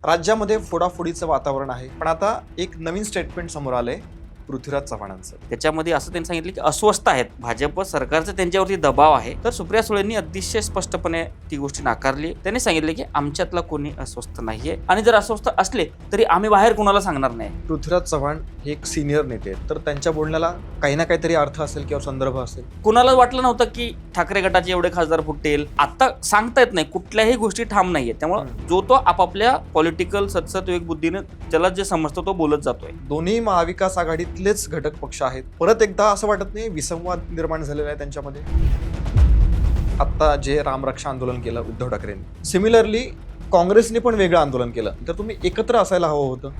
राज्यामध्ये फोडाफोडीचं वातावरण आहे, पण आता एक नवीन स्टेटमेंट समोर आलंय पृथ्वीराज चव्हाणांचं. त्याच्यामध्ये असं त्यांनी सांगितलं की अस्वस्थ आहेत, भाजप सरकारचा त्यांच्यावरती दबाव आहे. तर सुप्रिया सुळेंनी अतिशय स्पष्टपणे ती गोष्टी नाकारली. त्यांनी सांगितले की आमच्यातला कोणी अस्वस्थ नाहीये आणि जर अस्वस्थ असले तरी आम्ही बाहेर कोणाला सांगणार नाही. पृथ्वीराज चव्हाण हे एक सिनियर नेते आहेत, तर त्यांच्या बोलण्याला काही ना काहीतरी अर्थ असेल किंवा संदर्भ असेल. कुणाला वाटलं नव्हतं की ठाकरे गटाचे एवढे खासदार फुटेल. आता सांगता येत नाही, कुठल्याही गोष्टी ठाम नाहीये. त्यामुळे जो तो आपापल्या पॉलिटिकल सत्सविवेक बुद्धीने त्याला जे समजतो तो बोलत जातोय. दोन्ही महाविकास आघाडीतलेच घटक पक्ष आहेत. परत एकदा असं वाटत नाही विसंवाद निर्माण झालेला आहे त्यांच्यामध्ये. आता जे रामरक्षा आंदोलन केलं उद्धव ठाकरेंनी, सिमिलरली काँग्रेसने पण वेगळं आंदोलन केलं, तर तुम्ही एकत्र असायला हवं होतं.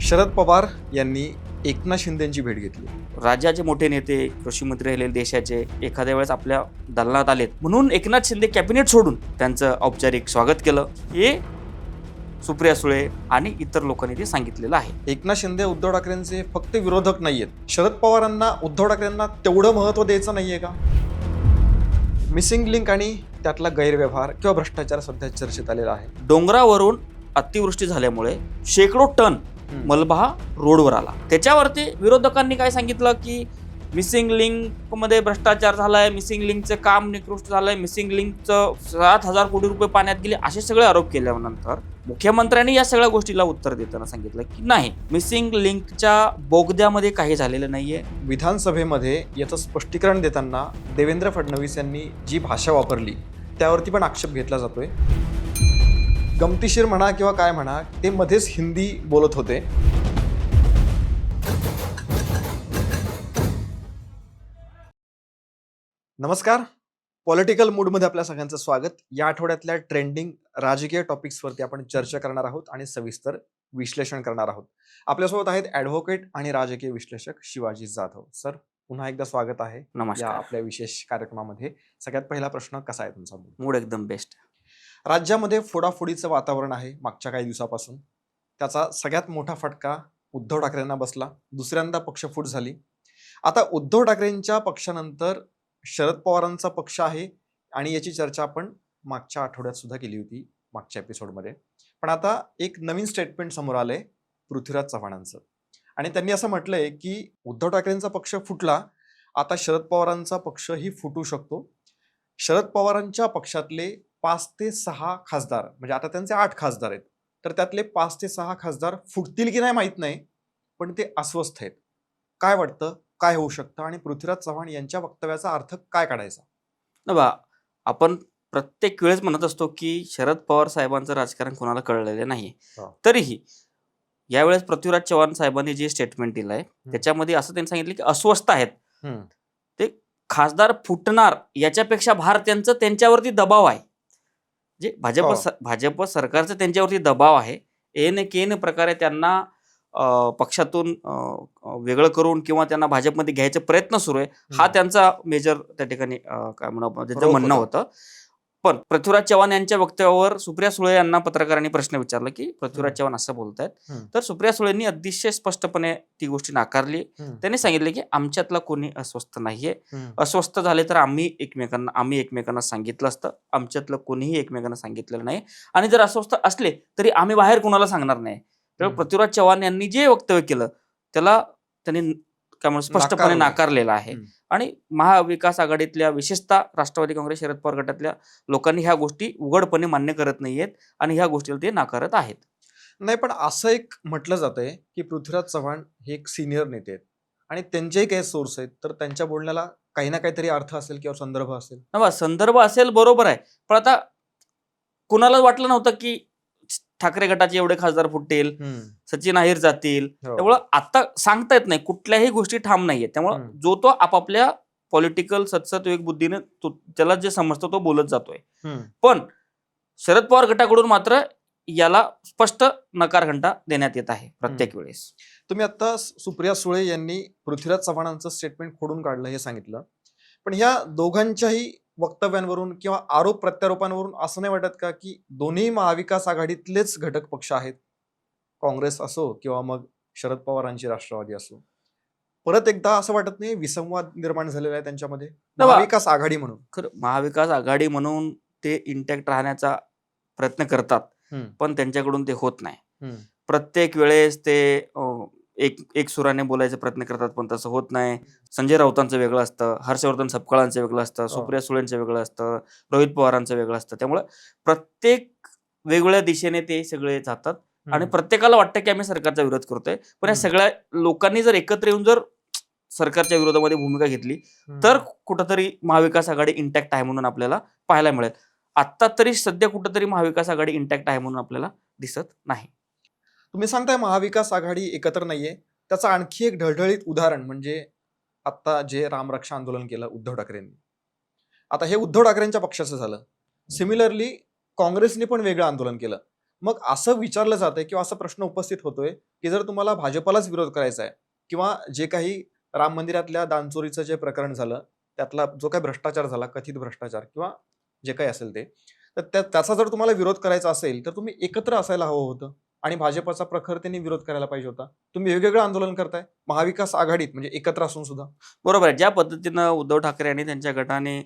शरद पवार यांनी एकनाथ शिंदेची भेट घेतली. राज्याचे मोठे नेते, कृषी मंत्री राहिलेले देशाचे एखाद्या वेळेस आपल्या दालनात आलेत म्हणून एकनाथ शिंदे कॅबिनेट सोडून त्यांचं औपचारिक स्वागत केलं. हे सुप्रिया सुळे आणि इतर लोकांनी ते सांगितलेलं आहे. एकनाथ शिंदे उद्धव ठाकरेंचे फक्त विरोधक नाहीयेत. शरद पवारांना उद्धव ठाकरेंना तेवढं महत्व द्यायचं नाहीये का? मिसिंग लिंक आणि त्यातला गैरव्यवहार किंवा भ्रष्टाचार सध्या चर्चेत आलेला आहे. डोंगरावरून अतिवृष्टी झाल्यामुळे शेकडो टन मलबा हा रोडवर आला. त्याच्यावरती विरोधकांनी काय सांगितलं की मिसिंग लिंक मध्ये भ्रष्टाचार झालाय, मिसिंग लिंकचं काम निकृष्ट झालंय, मिसिंग लिंकचं 7,000 कोटी रुपये पाण्यात गेले, असे सगळे आरोप केल्यानंतर मुख्यमंत्र्यांनी या सगळ्या गोष्टीला उत्तर देताना सांगितलं की नाही, मिसिंग लिंकच्या बोगद्यामध्ये काही झालेलं नाहीये. विधानसभेमध्ये याचं स्पष्टीकरण देताना देवेंद्र फडणवीस यांनी जी भाषा वापरली त्यावरती पण आक्षेप घेतला जातोय. गमतीशीर म्हणा किंवा काय म्हणा, ते मध्येच हिंदी बोलत होते. नमस्कार, पॉलिटिकल मूडमध्ये आपल्या सगळ्यांचं स्वागत. या आठवड्यातल्या ट्रेंडिंग राजकीय टॉपिक्सवरती आपण चर्चा करणार आहोत आणि सविस्तर विश्लेषण करणार आहोत. आपल्यासोबत आहेत ॲडव्होकेट आणि राजकीय विश्लेषक शिवाजी जाधव. सर, पुन्हा एकदा स्वागत आहे या नमस्कार. आपल्या विशेष कार्यक्रमामध्ये. सगळ्यात पहिला प्रश्न, कसा आहे तुमचा मूड? मूड एकदम बेस्ट. राज्यामध्ये फोडाफोडीचं वातावरण आहे मागच्या काही दिवसापासून. त्याचा सगळ्यात मोठा फटका उद्धव ठाकरेंना बसला. दुसऱ्यांदा पक्षफूट झाली. आता उद्धव ठाकरेंच्या पक्षानंतर शरद पवारांचा पक्ष आहे आणि याची चर्चा आपण मागच्या आठवड्यात सुद्धा केली होती, मागच्या एपिसोडमध्ये. पण आता एक नवीन स्टेटमेंट समोर आलंय पृथ्वीराज चव्हाणांचं, आणि त्यांनी असं म्हटलंय की उद्धव ठाकरेंचा पक्ष फुटला, आता शरद पवारांचा पक्षही फुटू शकतो. शरद पवारांच्या पक्षातले 5 ते 6 खासदार, म्हणजे आता त्यांचे 8 खासदार आहेत, तर त्यातले 5 ते 6 खासदार फुटतील की नाही माहीत नाही, पण ते अस्वस्थ आहेत. काय वाटतं, काय होऊ शकतं, आणि पृथ्वीराज चव्हाण यांच्या वक्तव्याचा अर्थ काय काढायचा? न बा, आपण प्रत्येक वेळेस म्हणत असतो की शरद पवार साहेबांचं राजकारण कोणाला कळलेलं नाही. तरीही यावेळेस पृथ्वीराज चव्हाण साहेबांनी जे स्टेटमेंट दिलंय त्याच्यामध्ये असं त्यांनी सांगितलं की अस्वस्थ आहेत. ते खासदार फुटणार याच्यापेक्षा भारतीयांचं त्यांच्यावरती दबाव आहे. जे भाजप सरकारचा त्यांच्यावरती दबाव आहे. एन केन प्रकारे त्यांना पक्षातून वेगळं करून किंवा त्यांना भाजपमध्ये घ्यायचा प्रयत्न सुरू आहे, हा त्यांचा मेजर त्या ठिकाणी काय म्हणा त्याचं म्हणणं होतं. पण पृथ्वीराज चव्हाण यांच्या वक्तव्यावर सुप्रिया सुळे यांना पत्रकारांनी प्रश्न विचारला की पृथ्वीराज चव्हाण असं बोलतायत. तर सुप्रिया सुळेंनी अतिशय स्पष्टपणे ती गोष्टी नाकारली. त्यांनी सांगितले की आमच्यातला कोणी अस्वस्थ नाहीये. अस्वस्थ झाले तर आम्ही एकमेकांना सांगितलं असतं. आमच्यातलं कोणीही एकमेकांना सांगितलेलं नाही, आणि जर अस्वस्थ असले तरी आम्ही बाहेर कोणाला सांगणार नाही. तर पृथ्वीराज चव्हाण यांनी जे वक्तव्य केलं त्याला त्यांनी काय म्हणून स्पष्टपणे नाकारलेलं आहे. आणि महाविकास आघाडीतल्या, विशेषतः राष्ट्रवादी काँग्रेस शरद पवार गटातल्या लोकांनी ह्या गोष्टी उघडपणे मान्य करत नाहीयेत आणि ह्या गोष्टीला ते नाकारत आहेत. नाही, पण असं एक म्हटलं जातंय की पृथ्वीराज चव्हाण हे एक सिनियर नेते आहेत आणि त्यांचेही काही सोर्स आहेत, तर त्यांच्या बोलण्याला काही ना काहीतरी अर्थ असेल किंवा संदर्भ असेल. संदर्भ असेल, बरोबर आहे, पण आता कुणाला वाटलं नव्हतं की ठाकरे गटाचे एवढे खासदार फुटेल, सचिन अहिर जातील. त्यामुळं आता सांगता येत नाही, कुठल्याही गोष्टी ठाम नाहीये. त्यामुळे जो तो आपापल्या पॉलिटिकल सत्सविवेक बुद्धीने त्याला जे समजतो तो बोलत जातोय. पण शरद पवार गटाकडून मात्र याला स्पष्ट नकार घंटा देण्यात येत आहे प्रत्येक वेळेस. तुम्ही आता सुप्रिया सुळे यांनी पृथ्वीराज चव्हाणांचं स्टेटमेंट खोडून काढलं हे सांगितलं, पण ह्या दोघांच्याही वक्तव्यांवरून किंवा आरोप प्रत्यारोपांवरून असं नाही वाटत का की दोन्ही महाविकास आघाडीतलेच घटक पक्ष आहेत, काँग्रेस असो किंवा मग शरद पवारांची राष्ट्रवादी असो, परत एकदा असं वाटत नाही विसंवाद निर्माण झालेला आहे त्यांच्यामध्ये? महाविकास आघाडी म्हणून, खरं महाविकास आघाडी म्हणून ते इंटॅक्ट राहण्याचा प्रयत्न करतात, पण त्यांच्याकडून ते होत नाही. हम्म. प्रत्येक वेळेस ते एक सुराने बोलायचा प्रयत्न करतात, पण तसं होत नाही. संजय राऊतांचं वेगळं असतं, हर्षवर्धन सपकाळांचं वेगळं असतं, सुप्रिया सुळेंचं वेगळं असतं, रोहित पवारांचं वेगळं असतं. त्यामुळे प्रत्येक वेगवेगळ्या दिशेने ते सगळे जातात आणि प्रत्येकाला वाटतं की आम्ही सरकारचा विरोध करतोय. पण या सगळ्या लोकांनी जर एकत्र येऊन जर सरकारच्या विरोधामध्ये भूमिका घेतली तर कुठंतरी महाविकास आघाडी इंटॅक्ट आहे म्हणून आपल्याला पाहायला मिळेल. आता तरी सध्या कुठंतरी महाविकास आघाडी इंटॅक्ट आहे म्हणून आपल्याला दिसत नाही. तुम्ही सांगताय महाविकास आघाडी एकत्र नाहीये, त्याचं आणखी एक ढळढळीत उदाहरण म्हणजे आता जे रामरक्षा आंदोलन केलं उद्धव ठाकरेंनी. आता हे उद्धव ठाकरेंच्या पक्षाचं झालं. सिमिलरली काँग्रेसने पण वेगळं आंदोलन केलं. मग असं विचारलं जातंय किंवा असा प्रश्न उपस्थित होतोय की जर तुम्हाला भाजपलाच विरोध करायचा आहे किंवा जे काही राम मंदिरातल्या दानचोरीचं जे प्रकरण झालं, त्यातला जो काही भ्रष्टाचार झाला, कथित भ्रष्टाचार किंवा जे काही असेल ते, तर त्याचा जर तुम्हाला विरोध करायचा असेल तर तुम्ही एकत्र असायला हवं होतं आणि भाजपचा प्रखरतेने विरोध करायला पाहिजे होता. तुम्ही वेगवेगळं आंदोलन करताय महाविकास आघाडीत, म्हणजे एकत्र असून सुद्धा. बरोबर आहे. ज्या पद्धतीनं उद्धव ठाकरे आणि त्यांच्या गटाने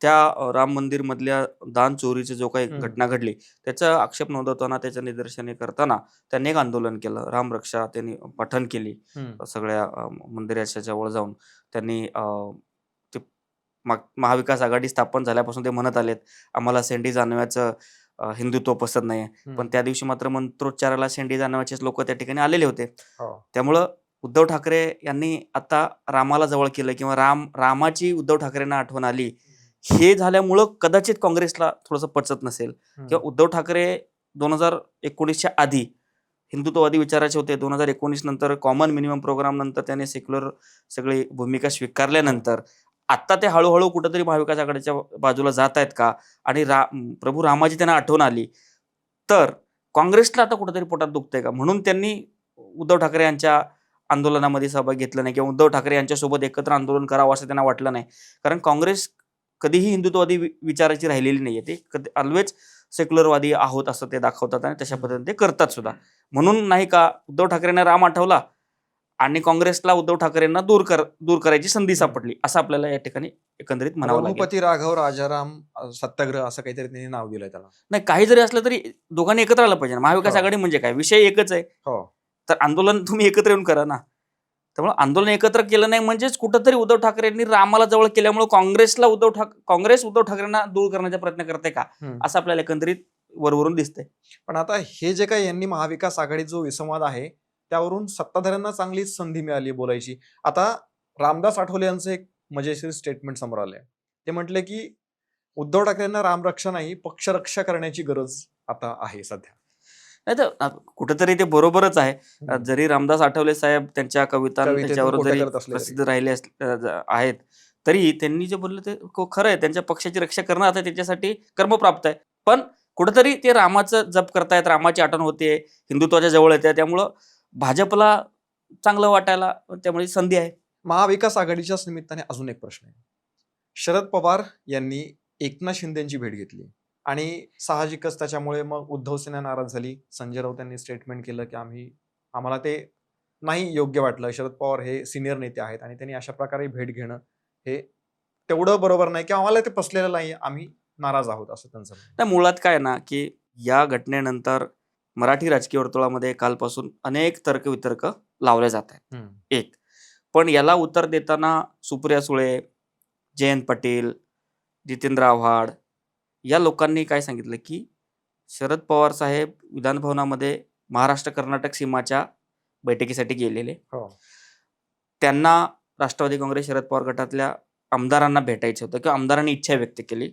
त्या राम मंदिर मधल्या दान चोरीची जो काही घटना घडली त्याचा आक्षेप नोंदवताना, त्याच्या निदर्शने करताना त्यांनी एक आंदोलन केलं. रामरक्षा त्यांनी पठण केली सगळ्या मंदिराच्या जवळ जाऊन. त्यांनी ते महाविकास आघाडी स्थापन झाल्यापासून ते म्हणत आलेत आम्हाला शेंडी जाणव्याचं हिंदुत्व पसंत नाही. पण त्या दिवशी मात्र मंत्रोच्चाराला शेंडी जाणवायचेच लोक त्या ठिकाणी आलेले होते. त्यामुळं उद्धव ठाकरे यांनी आता रामाला जवळ केलं किंवा रामाची उद्धव ठाकरेंना आठवण आली, हे झाल्यामुळं कदाचित काँग्रेसला थोडंसं पचत नसेल. किंवा उद्धव ठाकरे 2019च्या आधी हिंदुत्ववादी विचाराचे होते. 2019 नंतर कॉमन मिनिमम प्रोग्राम नंतर त्याने सेक्युलर सगळी भूमिका स्वीकारल्यानंतर आता ते हळूहळू कुठंतरी महाविकास आघाडीच्या बाजूला जात आहेत का आणि प्रभू रामाची त्यांना आठवण आली तर काँग्रेसला आता कुठंतरी पोटात दुखतंय का, म्हणून त्यांनी उद्धव ठाकरे यांच्या आंदोलनामध्ये सहभाग घेतला नाही किंवा उद्धव ठाकरे यांच्यासोबत एकत्र आंदोलन करावं असं त्यांना वाटलं नाही. कारण काँग्रेस कधीही हिंदुत्ववादी विचाराची राहिलेली नाहीये. ते कधी ऑलवेज सेक्युलरवादी आहोत असं ते दाखवतात आणि तशा पद्धतीने ते करतात सुद्धा. म्हणून नाही का उद्धव ठाकरेंना राम आठवला आणि काँग्रेसला उद्धव ठाकरेंना दूर करायची संधी सापडली असं आपल्याला या ठिकाणी एकंदरीत म्हणावं लागेल. रघुपती राघव राजाराम सत्याग्रह असं काहीतरी त्यांनी नाव दिलंय त्याला. नाही, काही जरी असलं तरी दोघांनी एकत्र आलं पाहिजे. महाविकास आघाडी म्हणजे काय, विषय एकच आहे. तर आंदोलन तुम्ही एकत्र येऊन करा ना. त्यामुळे आंदोलन एकत्र केलं नाही म्हणजेच कुठंतरी उद्धव ठाकरेंनी रामाला जवळ केल्यामुळे काँग्रेस उद्धव ठाकरेंना दूर करण्याचा प्रयत्न करते का असं आपल्याला एकंदरीत वरवरून दिसतंय. पण आता हे जे काही यांनी महाविकास आघाडीत जो विसंवाद आहे त्यावरून सत्ताधाऱ्यांना चांगलीच संधी मिळाली बोलायची. आता रामदास आठवले यांचं एक मजेशीर स्टेटमेंट समोर आलंय. ते म्हटले की उद्धव ठाकरेंना रामरक्षा नाही पक्षरक्षा करण्याची गरज आता आहे सध्या. नाही तर कुठेतरी ते बरोबरच आहे. जरी रामदास आठवले साहेब त्यांच्या कविता त्याच्यावर जरी प्रसिद्ध राहिले आहेत तरी त्यांनी जे बोललं ते खरं आहे. त्यांच्या पक्षाची रक्षा करणं आता त्याच्यासाठी कर्मप्राप्त आहे. पण कुठेतरी ते रामाचं जप करतायत, रामाची आठवण होते, हिंदुत्वाच्या जवळ येते, त्यामुळं भाजपला चांगलं वाटायला त्यामुळे संधी आहे. महाविकास आघाडीच्याच निमित्ताने अजून एक प्रश्न आहे. शरद पवार यांनी एकनाथ शिंदेची भेट घेतली आणि साहजिकच त्याच्यामुळे मग उद्धव सेना नाराज झाली. संजय राऊत यांनी स्टेटमेंट केलं की आम्हाला ते नाही योग्य वाटलं. शरद पवार हे सिनियर नेते आहेत आणि त्यांनी अशा प्रकारे भेट घेणं हे तेवढं बरोबर नाही किंवा आम्हाला ते पसलेलं नाही, आम्ही नाराज आहोत असं त्यांचं म्हणणं. मुळात काय ना की या घटनेनंतर मराठी राजकीय वर्तुळामध्ये कालपासून अनेक तर्कवितर्क लावले जात आहेत. पण याला उत्तर देताना सुप्रिया सुळे, जयंत पाटील, जितेंद्र आव्हाड या लोकांनी काय सांगितलं की शरद पवार साहेब विधानभवनामध्ये महाराष्ट्र कर्नाटक सीमाच्या बैठकीसाठी गेलेले. त्यांना राष्ट्रवादी काँग्रेस शरद पवार गटातल्या आमदारांना भेटायचं होतं किंवा आमदारांनी इच्छा व्यक्त केली.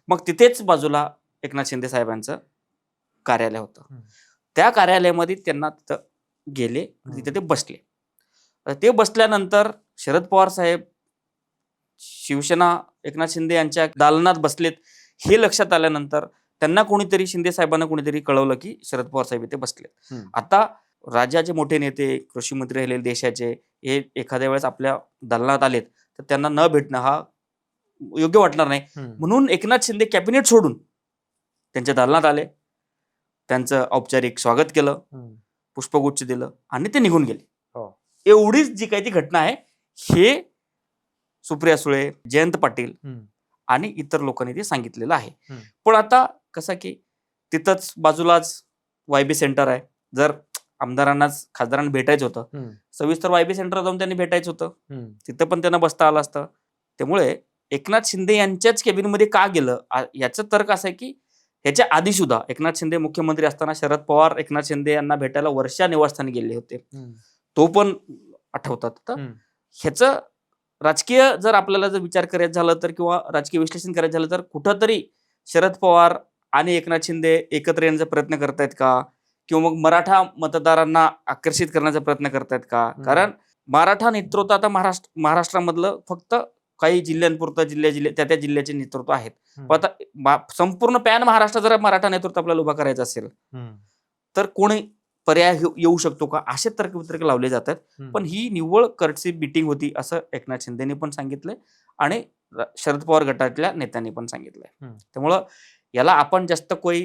मग तिथेच बाजूला एकनाथ शिंदे साहेबांचं कार्यालय होतं. त्या कार्यालयामध्ये त्यांना तिथं गेले, तिथे ते बसले. ते बसल्यानंतर शरद पवार साहेब शिवसेना एकनाथ शिंदे यांच्या दालनात बसलेत हे लक्षात आल्यानंतर त्यांना कोणीतरी शिंदे साहेबांना कोणीतरी कळवलं की शरद पवार साहेब इथे बसलेत. आता राज्याचे मोठे नेते, कृषी मंत्री राहिलेले देशाचे, हे एखाद्या वेळेस आपल्या दालनात आलेत तर त्यांना न भेटणं हा योग्य वाटणार नाही. म्हणून एकनाथ शिंदे कॅबिनेट सोडून त्यांच्या दालनात आले, त्यांचं औपचारिक स्वागत केलं, पुष्पगुच्छ दिलं आणि ते निघून गेले. एवढीच जी काही ती घटना आहे हे सुप्रिया सुळे, जयंत पाटील आणि इतर लोकांनी ते सांगितलेलं आहे. पण आता कसं की तिथंच बाजूलाच YB सेंटर आहे. जर आमदारांनाच खासदारांना भेटायचं होतं, सविस्तर YB सेंटर जाऊन त्यांनी भेटायचं होतं, तिथं पण त्यांना बसता आलं असतं. त्यामुळे एकनाथ शिंदे यांच्याच केबिनमध्ये का गेलं याचं तर्क असं आहे की ह्याच्या आधी सुद्धा एकनाथ शिंदे मुख्यमंत्री असताना शरद पवार एकनाथ शिंदे यांना भेटायला वर्षा निवासस्थानी गेले होते. तो पण आठवतात. तर ह्याचं राजकीय जर आपल्याला जर विचार करायचा झालं तर किंवा राजकीय विश्लेषण करायचं झालं तर कुठंतरी शरद पवार आणि एकनाथ शिंदे एकत्र येण्याचा प्रयत्न करतायत का, किंवा मग मराठा मतदारांना आकर्षित करण्याचा प्रयत्न करतायत का? कारण मराठा नेतृत्व आता महाराष्ट्रामधलं फक्त काही जिल्ह्यांपुरतं त्या जिल्ह्याचे नेतृत्व आहेत. पण आता संपूर्ण पॅन महाराष्ट्र जर मराठा नेतृत्व आपल्याला उभा करायचं असेल तर कोणी पर्याय येऊ शकतो का, असे तर्कवितर्क लावले जातात. पण ही निव्वळ कर्टसी बीटिंग होती असं एकनाथ शिंदेनी पण सांगितलंय आणि शरद पवार गटातल्या नेत्यांनी पण सांगितलंय. त्यामुळं याला आपण जास्त काय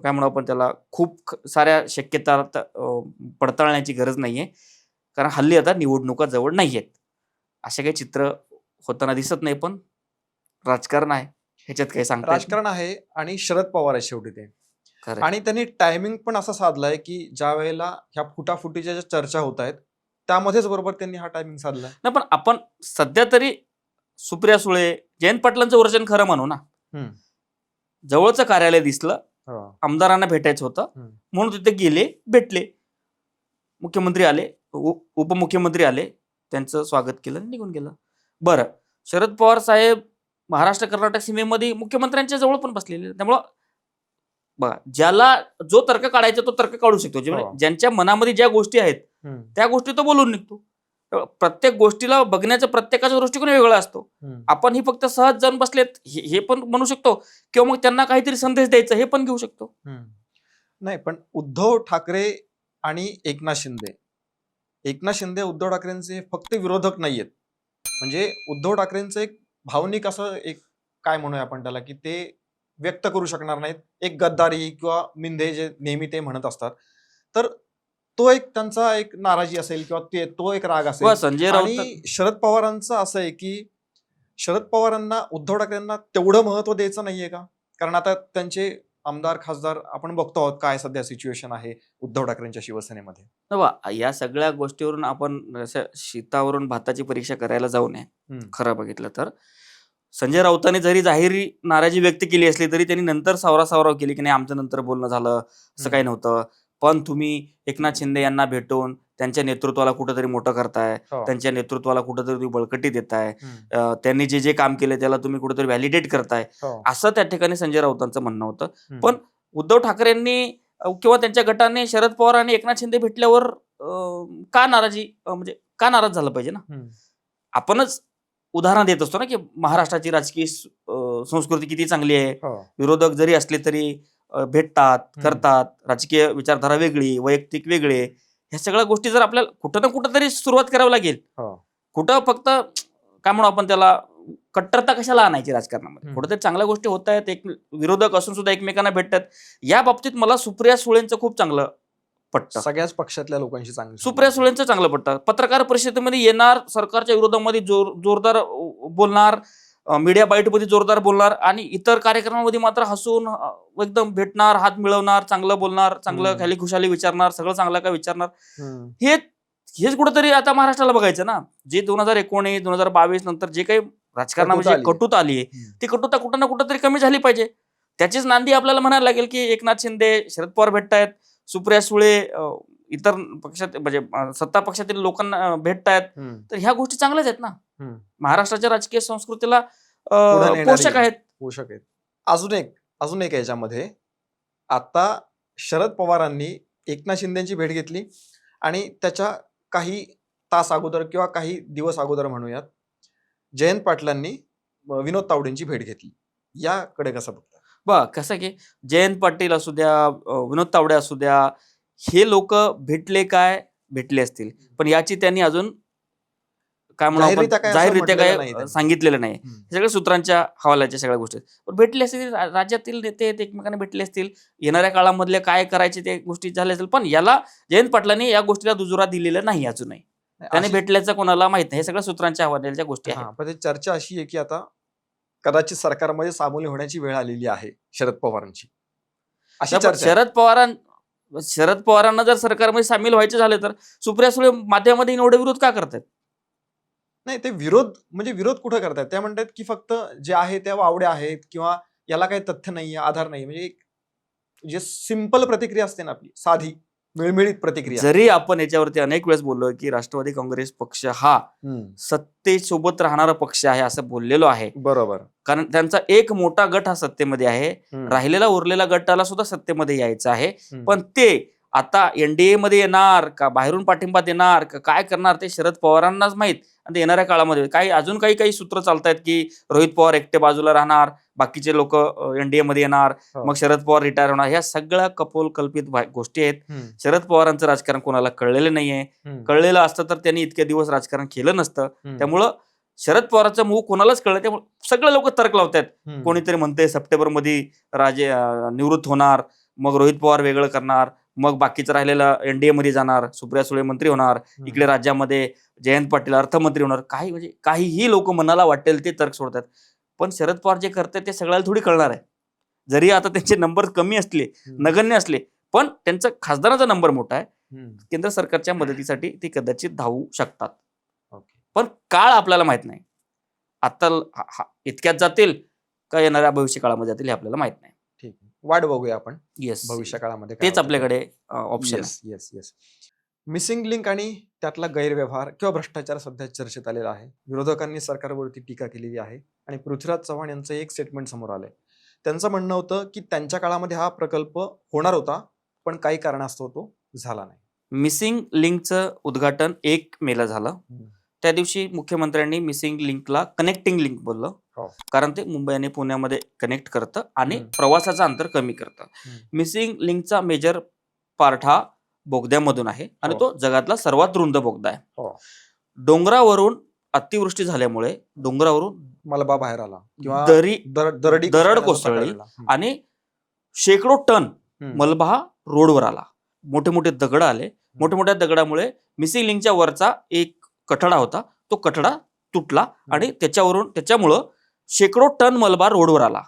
म्हणू आपण त्याला खूप साऱ्या शक्यता पडताळण्याची गरज नाहीये. कारण हल्ली आता निवडणुका जवळ नाहीयेत, असे काही चित्र होताना दिसत नाही. पण राजकारण आहे, ह्याच्यात काही सांगता राजकारण आहे आणि शरद पवार आहे शेवटी ते. आणि त्यांनी टायमिंग पण असा साधलाय की ज्या वेळेला ह्या फुटाफुटीच्या ज्या चर्चा होत आहेत त्यामध्येच बरोबर त्यांनी हा टायमिंग साधलाय. नाही पण आपण सध्या तरी सुप्रिया सुळे, जयंत पाटलांचं वर्जन खरं म्हणू ना. जवळचं कार्यालय दिसलं, आमदारांना भेटायचं होतं म्हणून तिथे गेले, भेटले, मुख्यमंत्री आले, उपमुख्यमंत्री आले, त्यांचं स्वागत केलं, निघून गेलं. बरं, शरद पवार साहेब महाराष्ट्र कर्नाटक सीमेमध्ये मुख्यमंत्र्यांच्या जवळ पण बसलेले. त्यामुळं बघा, ज्याला जो तर्क काढायचा तो तर्क काढू शकतो. ज्यांच्या मनामध्ये ज्या गोष्टी आहेत त्या गोष्टी तो बोलून निघतो. प्रत्येक गोष्टीला बघण्याचा प्रत्येकाचा दृष्टिकोन वेगळा असतो. आपण ही फक्त सहज जाऊन बसलेत हे पण म्हणू शकतो, किंवा मग त्यांना काहीतरी संदेश द्यायचा हे पण घेऊ शकतो. नाही, पण उद्धव ठाकरे आणि एकनाथ शिंदे उद्धव ठाकरेंचे फक्त विरोधक नाहीयेत. म्हणजे उद्धव ठाकरेंचं एक भावनिक असं एक काय म्हणूया आपण त्याला की ते व्यक्त करू शकणार नाहीत. एक गद्दारी किंवा मिंधे जे नेहमी ते म्हणत असतात, तर तो एक त्यांचा एक नाराजी असेल किंवा तो एक राग असेल. संजय राऊत आणि शरद पवारांचं असं आहे की शरद पवारांना उद्धव ठाकरेंना तेवढं महत्व द्यायचं नाहीये का? कारण आता त्यांचे आमदार खासदार आपण बघतो आहोत काय सध्या सिच्युएशन आहे उद्धव ठाकरेंच्या शिवसेनेमध्ये. या सगळ्या गोष्टीवरून आपण शीतावरून भाताची परीक्षा करायला जाऊ नये. खरं बघितलं तर संजय राऊतांनी जरी जाहीर नाराजी व्यक्त केली असली तरी त्यांनी नंतर सावराव केली की नाही आमचं नंतर बोलणं झालं, असं काही नव्हतं. पण तुम्ही एकनाथ शिंदे यांना भेटून त्यांच्या नेतृत्वाला कुठंतरी मोठं करताय, त्यांच्या नेतृत्वाला कुठंतरी तुम्ही बळकटी देताय, त्यांनी जे काम केले त्याला तुम्ही कुठेतरी व्हॅलिडेट करताय, असं त्या ठिकाणी संजय राऊतांचं म्हणणं होतं. पण उद्धव ठाकरेंनी किंवा त्यांच्या गटाने शरद पवार आणि एकनाथ शिंदे भेटल्यावर का नाराज झालं पाहिजे ना. आपणच उदाहरण देत असतो ना की महाराष्ट्राची राजकीय संस्कृती किती चांगली आहे. विरोधक जरी असले तरी भेटतात, करतात, राजकीय विचारधारा वेगळी, वैयक्तिक वेगळे, ह्या सगळ्या गोष्टी जर आपल्याला कुठं ना कुठं तरी सुरुवात करावी लागेल. कुठं फक्त काय म्हणू आपण त्याला कट्टरता कशाला आणायची राजकारणामध्ये. कुठेतरी चांगल्या गोष्टी होत आहेत, एक विरोधक असून सुद्धा एकमेकांना भेटतात. या बाबतीत मला सुप्रिया सुळेंचं खूप चांगलं पटतं. सगळ्याच पक्षातल्या लोकांशी चांगलं सुप्रिया सुळेंचं चांगलं पटतं. पत्रकार परिषदेमध्ये येणार, सरकारच्या विरोधामध्ये जोरदार बोलणार, मीडिया बाईटमध्ये जोरदार बोलणार आणि इतर कार्यक्रमामध्ये मात्र हसून एकदम भेटणार, हात मिळवणार, चांगलं बोलणार, चांगलं खाली खुशाली विचारणार, सगळं चांगलं काय विचारणार. हेच कुठंतरी आता महाराष्ट्राला बघायचं ना. जे 2019, 2022 नंतर जे काही राजकारणामध्ये कटुता आली ती कटुता कुठं ना कुठं तरी कमी झाली पाहिजे. त्याचीच नांदी आपल्याला म्हणायला लागेल की एकनाथ शिंदे, शरद पवार भेटतायत, सुप्रिया सुळे इतर पक्षात म्हणजे सत्ता पक्षातील लोकांना भेटतायत, तर ह्या गोष्टी चांगल्याच आहेत ना. महाराष्ट्राच्या राजकीय संस्कृतीला पोषक आहेत. अजून एक याच्यामध्ये आता शरद पवारांनी एकनाथ शिंदेची भेट घेतली आणि त्याच्या काही तास अगोदर किंवा काही दिवस अगोदर म्हणूयात जयंत पाटलांनी विनोद तावडेंची भेट घेतली. याकडे कसं बघता? कसं की जयंत पाटील असू द्या, विनोद तावडे असू द्या, हे लोक भेटले असतील, पण याची त्यांनी अजून काय म्हणून जाहीररित्या काय सांगितलेलं नाही. सगळ्या सूत्रांच्या हवाल्याच्या सगळ्या गोष्टी भेटले असतील, राज्यातील नेते एकमेकांना भेटले असतील, येणाऱ्या काळामधले काय करायचे ते गोष्टी झाल्या असतील. पण याला जयंत पाटलांनी या गोष्टीला दुजोरा दिलेला नाही अजूनही. त्याने भेटल्याचं कोणाला माहित नाही. हे सगळ्या सूत्रांच्या हवाल्याच्या गोष्टी आहेत. पण चर्चा अशी आहे की आता कदाचित सरकारमध्ये सामील होण्याची वेळ आलेली आहे शरद पवारांची, अशी चर्चा. शरद पवारां शरद पवारांना जर सरकारमध्ये सामील व्हायचे झाले तर सुप्रिया सुळे माध्यमामध्ये एवढे विरोध का करतात? नाही, ते विरोध म्हणजे विरोध कुठं करतायत? त्या म्हणतात की फक्त जे आहे त्या वावड्या आहेत किंवा याला काही तथ्य नाहीये, आधार नाही. म्हणजे एक जे सिंपल प्रतिक्रिया असते ना आपली, साधी मिळमिळीत प्रतिक्रिया. जरी आपण याच्यावरती अनेक वेळेस बोललो की राष्ट्रवादी काँग्रेस पक्ष हा सत्तेसोबत राहणारा पक्ष आहे असं बोललेलो आहे, बरोबर. कारण त्यांचा एक मोठा गट हा सत्तेमध्ये आहे, राहिलेला उरलेला गटाला सुद्धा सत्तेमध्ये यायचं आहे. पण ते आता एनडीए मध्ये येणार का, बाहेरून पाठिंबा देणार का, काय करणार ते शरद पवारांनाच माहित. आणि ते येणाऱ्या काळामध्ये अजून काही सूत्र चालतायत की रोहित पवार एकटे बाजूला राहणार, बाकीचे लोक एनडीए मध्ये येणार, मग शरद पवार रिटायर होणार. ह्या सगळ्या कपोल कल्पित गोष्टी आहेत. शरद पवारांचं राजकारण कोणाला कळलेलं नाहीये. कळलेलं असतं तर त्यांनी इतके दिवस राजकारण केलं नसतं. त्यामुळं शरद पवारांचं मूव कोणालाच कळलं. त्यामुळे सगळे लोक तर्क लावतात. कोणीतरी म्हणते सप्टेंबर मध्ये राजे निवृत्त होणार, मग रोहित पवार वेगळं करणार, मग बाकीचं राहिलेलं एनडीए मध्ये जाणार, सुप्रिया सुळे मंत्री होणार, इकडे राज्यामध्ये जयंत पाटील अर्थमंत्री होणार. म्हणजे काहीही लोक मनाला वाटेल ते तर्क सोडतात. पण शरद पवार जे करतात ते सगळ्याला थोडी कळणार आहे. जरी आता त्यांचे नंबर कमी असले, नगण्य असले, पण त्यांचा खासदाराचा नंबर मोठा आहे. केंद्र सरकारच्या मदतीसाठी ते कदाचित धावू शकतात. पण काळ आपल्याला माहित नाही. आता इतक्यात जातील का येणाऱ्या भविष्य काळामध्ये जातील हे आपल्याला माहित नाही. ठीक, वाट बघूया आपण येस, भविष्य काळामध्ये. तेच आपल्याकडे ऑप्शन आहे. Yes yes. मिसिंग लिंक आणि त्यातला गैरव्यवहार किंवा भ्रष्टाचार सध्या चर्चेत आलेला आहे. विरोधकांनी सरकारवरती टीका केलेली आहे आणि पृथ्वीराज चव्हाण यांचं एक स्टेटमेंट समोर आलंय. त्यांचं म्हणणं होतं की त्यांच्या काळामध्ये हा प्रकल्प होणार होता, पण काही कारणास्तव तो झाला नाही. मिसिंग लिंकचं उद्घाटन 1 मेला झालं. त्या दिवशी मुख्यमंत्र्यांनी मिसिंग लिंकला कनेक्टिंग लिंक बोललं, कारण ते मुंबई आणि पुण्यामध्ये कनेक्ट करतं आणि प्रवासाचं अंतर कमी करतं. मिसिंग लिंकचा मेजर पार्ट हा बोगद्यामधून आहे आणि तो जगातला सर्वात रुंद बोगदा आहे. डोंगरावरून अतिवृष्टी झाल्यामुळे डोंगरावरून मलबा बाहेर आला किंवा दरड कोसळली आणि शेकडो टन मलबा हा रोडवर आला. मोठे मोठे दगड आले. मोठ्या मोठ्या दगडामुळे मिसिंग लिंकच्या वरचा एक कठडा होता, तो कठडा तुटला आणि त्याच्यामुळं शेकडो टन मलबा रोडवर आला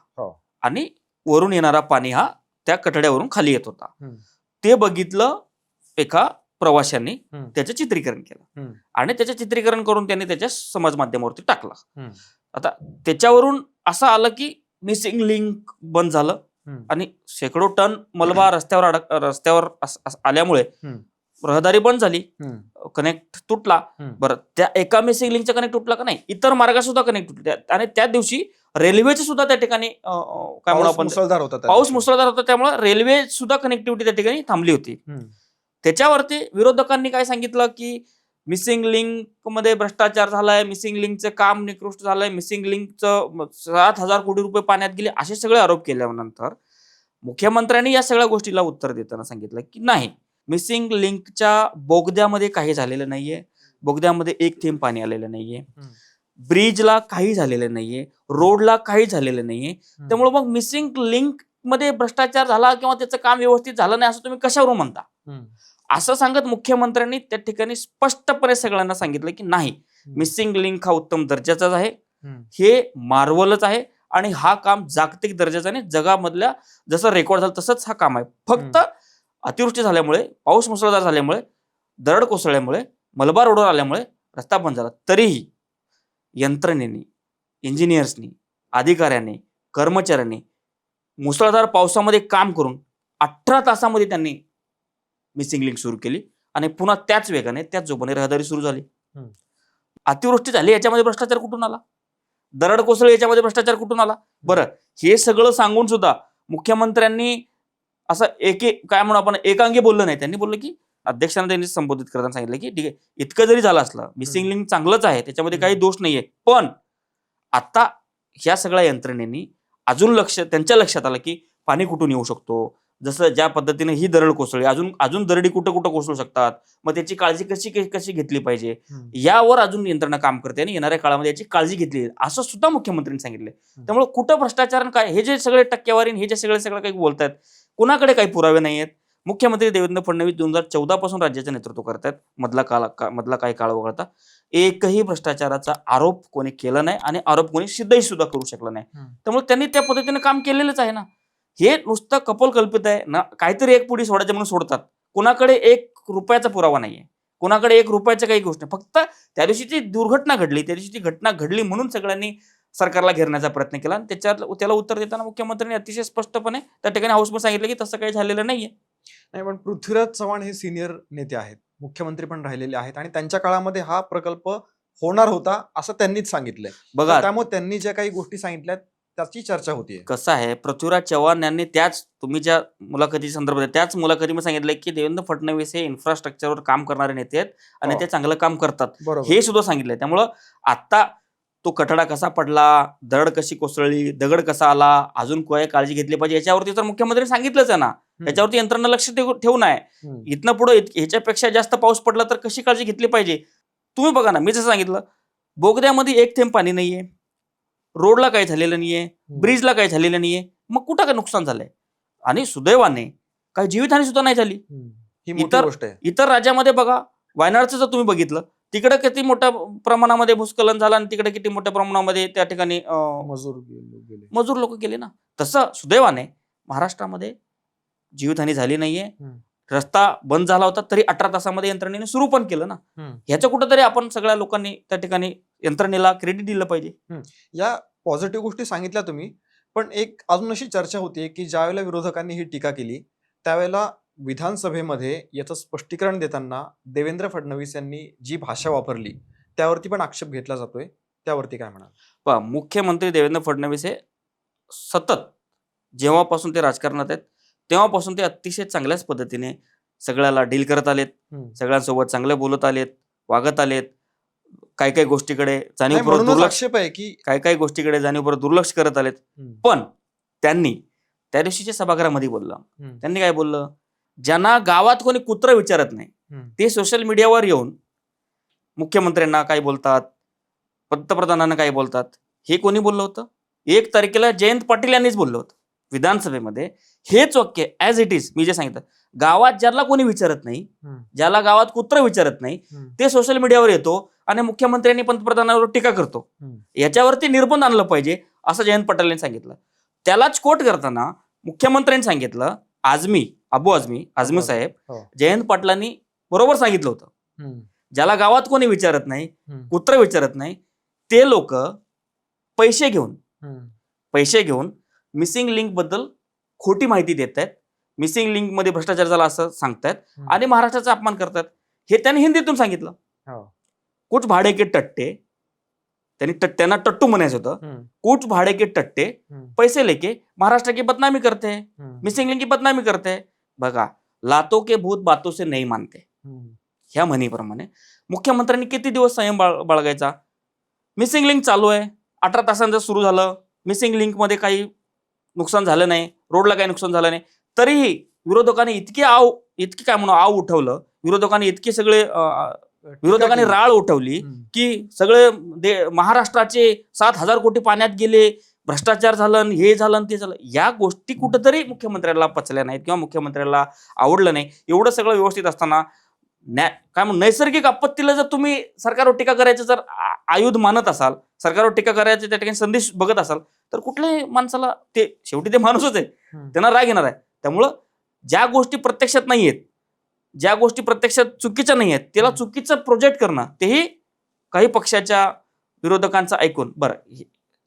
आणि वरून येणारा पाणी हा त्या कठड्यावरून खाली येत होता. ते बघितलं एका प्रवाशांनी, त्याचं चित्रीकरण केलं आणि त्याचं चित्रीकरण करून त्यांनी त्याच्या समाज माध्यमावरती टाकला. आता त्याच्यावरून असं आलं की मिसिंग लिंक बंद झालं आणि शेकडो टन मलबा रस्त्यावर आल्यामुळे रहदारी बंद झाली, कनेक्ट तुटला. बरं, त्या एका मिसिंग लिंकचा कनेक्ट तुटला का नाही, इतर मार्गात सुद्धा कनेक्ट तुटले आणि त्या दिवशी रेल्वेचे सुद्धा त्या ठिकाणी काय म्हणू आपण, पाऊस मुसळधार होता, त्यामुळे रेल्वे सुद्धा कनेक्टिव्हिटी त्या ठिकाणी थांबली होती. त्याच्यावरती विरोधकांनी काय सांगितलं की मिसिंग लिंक मध्ये भ्रष्टाचार झालाय, मिसिंग लिंकचं काम निकृष्ट झालंय, मिसिंग लिंकचं 7,000 कोटी रुपये पाण्यात गेले, असे सगळे आरोप केल्यानंतर मुख्यमंत्र्यांनी या सगळ्या गोष्टीला उत्तर देताना सांगितलं की नाही, मिसिंग लिंकच्या बोगद्यामध्ये काही झालेलं नाहीये, बोगद्यामध्ये एक थेंब पाणी आलेलं नाहीये, ब्रिजला काही झालेलं नाहीये, रोडला काही झालेलं नाहीये. त्यामुळे मग मिसिंग लिंक मध्ये भ्रष्टाचार झाला किंवा त्याचं काम व्यवस्थित झालं नाही असं तुम्ही कशावरून म्हणता, असं सांगत मुख्यमंत्र्यांनी त्या ठिकाणी स्पष्टपणे सगळ्यांना सांगितलं की नाही, मिसिंग लिंक हा उत्तम दर्जाचाच आहे, हे मार्वलच आहे आणि हा काम जागतिक दर्जाचा आणि जगामधल्या जसं रेकॉर्ड झालं तसंच हा काम आहे. फक्त अतिवृष्टी झाल्यामुळे, पाऊस मुसळधार झाल्यामुळे, दरड कोसळल्यामुळे, मलबा रोडवर आल्यामुळे रस्ता बंद झाला. तरीही यंत्रणेने, इंजिनियर्सनी, अधिकाऱ्यांनी, कर्मचाऱ्यांनी मुसळधार पावसामध्ये काम करून 18 तासामध्ये त्यांनी मिसिंग लिंक सुरू केली आणि पुन्हा त्याच वेगाने, त्याच जोमाने रहदारी सुरू झाली. अतिवृष्टी झाली याच्यामध्ये भ्रष्टाचार कुठून आला, दरड कोसळली याच्यामध्ये भ्रष्टाचार कुठून आला. बरं, हे सगळं सांगून सुद्धा मुख्यमंत्र्यांनी असं काय म्हणू आपण एकांगी बोललं नाही. त्यांनी बोललं की अध्यक्षांना त्यांनी संबोधित करताना सांगितलं की ठीक आहे, इतकं जरी झालं असलं, मिसिंग लिंक चांगलंच आहे, त्याच्यामध्ये काही दोष नाहीये, पण आता ह्या सगळ्या यंत्रणेनी अजून त्यांच्या लक्षात आलं की पाणी कुठून येऊ शकतो, जसं ज्या पद्धतीने ही दरड कोसळली, अजून दरडी कुठं कुठं कोसळू शकतात, मग त्याची काळजी कशी घेतली पाहिजे, यावर अजून यंत्रणा काम करते आणि येणाऱ्या काळामध्ये याची काळजी घेतली असं सुद्धा मुख्यमंत्र्यांनी सांगितलं. त्यामुळे कुठं भ्रष्टाचार काय, हे जे सगळे टक्केवारी, हे जे सगळं काही बोलतात, कुणाकडे काही पुरावे नाही आहेत. मुख्यमंत्री देवेंद्र फडणवीस 2014 पासून राज्याचं नेतृत्व करतात, मधला काही काळ वगळता एकही भ्रष्टाचाराचा आरोप कोणी केला नाही आणि आरोप कोणी सिद्धही सुद्धा करू शकला नाही. त्यामुळे त्यांनी त्या पद्धतीने काम केलेलंच आहे ना. हे नुसतं कपोलकल्पित आहे ना, काहीतरी एक पुढे सोडायचं म्हणून सोडतात. कुणाकडे 1 रुपयाचा पुरावा नाहीये, कुणाकडे 1 रुपयाच्या काही गोष्ट नाही. फक्त त्या दिवशी ती दुर्घटना घडली, त्या दिवशी ती घटना घडली म्हणून सगळ्यांनी सरकारला घेरण्याचा प्रयत्न केला. आणि त्याला उत्तर देताना मुख्यमंत्र्यांनी अतिशय स्पष्टपणे त्या ठिकाणी हाऊसमध्ये सांगितलं की तसं काही झालेलं नाहीये. नाही, पण पृथ्वीराज चव्हाण हे सिनियर नेते आहेत, मुख्यमंत्री पण राहिलेले आहेत आणि त्यांच्या काळामध्ये हा प्रकल्प होणार होता असं त्यांनीच सांगितलंय. बघा त्यामुळे त्यांनी ज्या काही गोष्टी सांगितल्या त्याची चर्चा होतीये. कसं आहे, पृथ्वीराज चव्हाण यांनी त्याच तुम्ही ज्या मुलाखती संदर्भात आहे, त्याच मुलाखतीमध्ये सांगितलंय की देवेंद्र फडणवीस हे इन्फ्रास्ट्रक्चरवर काम करणारे नेते आहेत आणि हो. ते चांगलं काम करतात बरोबर. हे सुद्धा सांगितलंय. त्यामुळं आता तो कठडा कसा पडला, दरड कशी कोसळली, दगड कसा आला, अजून काय काळजी घेतली पाहिजे याच्यावरती तर मुख्यमंत्र्यांनी सांगितलंच आहे ना. याच्यावरती यंत्रणा लक्ष ठेवून आहे. इथनं पुढे ह्याच्यापेक्षा जास्त पाऊस पडला तर कशी काळजी घेतली पाहिजे. तुम्ही बघा ना, मी जसं सांगितलं, बोगद्यामध्ये 1 थेंब पाणी नाहीये, रोडला काही झालेलं नाहीये, ब्रिजला काही झालेलं नाहीये, मग कुठं काय नुकसान झालंय. आणि सुदैवाने काही जीवितहानी सुद्धा नाही झाली. ही मोठी गोष्ट आहे. इतर राज्यामध्ये बघा, वायनाडचं जर तुम्ही बघितलं, तिकडे किती मोठ्या प्रमाणामध्ये भूस्खलन झालं आणि तिकडे किती मोठ्या प्रमाणामध्ये त्या ठिकाणी मजूर लोक गेले ना. तसं सुदैवाने महाराष्ट्रामध्ये जीवितहानी झाली नाहीये. रस्ता बंद झाला होता तरी 18 तासामध्ये यंत्रणेने सुरू पण केलं ना. ह्याचं कुठंतरी आपण सगळ्या लोकांनी त्या ठिकाणी यंत्रणेला क्रेडिट दिलं पाहिजे. या पॉझिटिव्ह गोष्टी सांगितल्या तुम्ही, पण एक अजून अशी चर्चा होती की ज्यावेळेला विरोधकांनी ही टीका केली त्यावेळेला विधानसभेमध्ये याचं स्पष्टीकरण देताना देवेंद्र फडणवीस यांनी जी भाषा वापरली त्यावरती पण आक्षेप घेतला जातोय. त्यावरती काय म्हणाल? पहा, मुख्यमंत्री देवेंद्र फडणवीस हे सतत जेव्हापासून ते राजकारणात आहेत तेव्हापासून ते अतिशय चांगल्याच पद्धतीने सगळ्याला डील करत आलेत, सगळ्यांसोबत चांगले बोलत आलेत, वागत आलेत. काही काही गोष्टीकडे जाणीवपूर्वक दुर्लक्ष आक्षेप आहे की काही गोष्टीकडे जाणीवपूर्वक दुर्लक्ष करत आलेत. पण त्यांनी त्या दिवशीच्या सभागृहामध्ये बोललं, त्यांनी काय बोललं, ज्यांना गावात कोणी कुत्र विचारत नाही ते सोशल मीडियावर येऊन मुख्यमंत्र्यांना काय बोलतात, पंतप्रधानांना काय बोलतात, हे कोणी बोललं होतं? 1 तारखेला जयंत पाटील यांनीच बोललं होतं विधानसभेमध्ये. हेच वाक्य ऍज इट इज मी जे सांगितलं, गावात ज्याला कोणी विचारत नाही, ज्याला गावात कुत्र विचारत नाही ते सोशल मीडियावर येतो आणि मुख्यमंत्र्यांनी पंतप्रधानांवर टीका करतो. याच्यावरती निर्बंध आणलं पाहिजे असं जयंत पाटील सांगितलं. त्यालाच कोट करताना मुख्यमंत्र्यांनी सांगितलं, अबू आझमी साहेब, जयंत पाटलांनी बरोबर सांगितलं होतं, ज्याला गावात कोणी विचारत नाही, कुत्र विचारत नाही, ते लोक पैसे घेऊन मिसिंग लिंक बद्दल खोटी माहिती देत आहेत, मिसिंग लिंक मध्ये भ्रष्टाचार झाला असं सांगतायत आणि महाराष्ट्राचा अपमान करतात. हे त्यांनी हिंदीतून सांगितलं. कुछ भाडे के टट्टे, त्यांना टट्टू म्हणायचं होतं, कुछ भाडे के टट्टे पैसे लेके महाराष्ट्र की बदनामी करते हैं, मिसिंग लिंक की बदनामी करते हैं. बघा, लातो के भूत बातों से नहीं मानते, ह्या म्हणीप्रमाणे मुख्यमंत्र्यांनी किती दिवस संयम बाळगायचा. मिसिंग लिंक चालू आहे, 18 तासांचं सुरू झालं, मिसिंग लिंक मध्ये काही नुकसान झालं नाही, रोडला काही नुकसान झालं नाही, तरीही विरोधकांनी इतकी आव उठवलं, विरोधकांनी राळ उठवली की सगळे महाराष्ट्राचे 7,000 कोटी पाण्यात गेले, भ्रष्टाचार झालं, हे झालं ते झालं. या गोष्टी कुठंतरी मुख्यमंत्र्याला पचल्या नाहीत किंवा मुख्यमंत्र्याला आवडलं नाही. एवढं सगळं व्यवस्थित असताना काय म्हणून नैसर्गिक आपत्तीला जर तुम्ही सरकारवर टीका करायचं जर आयुध मानत असाल, सरकारवर टीका करायचे त्या ठिकाणी संदेश बघत असाल, तर कुठल्याही माणसाला ते शेवटी ते माणूसच आहे, त्यांना राग येणार आहे. त्यामुळं ज्या गोष्टी प्रत्यक्षात नाही आहेत, ज्या गोष्टी प्रत्यक्षात चुकीच्या नाही आहेत, त्याला चुकीचं प्रोजेक्ट करणं, तेही काही पक्षाच्या विरोधकांचं ऐकून. बरं,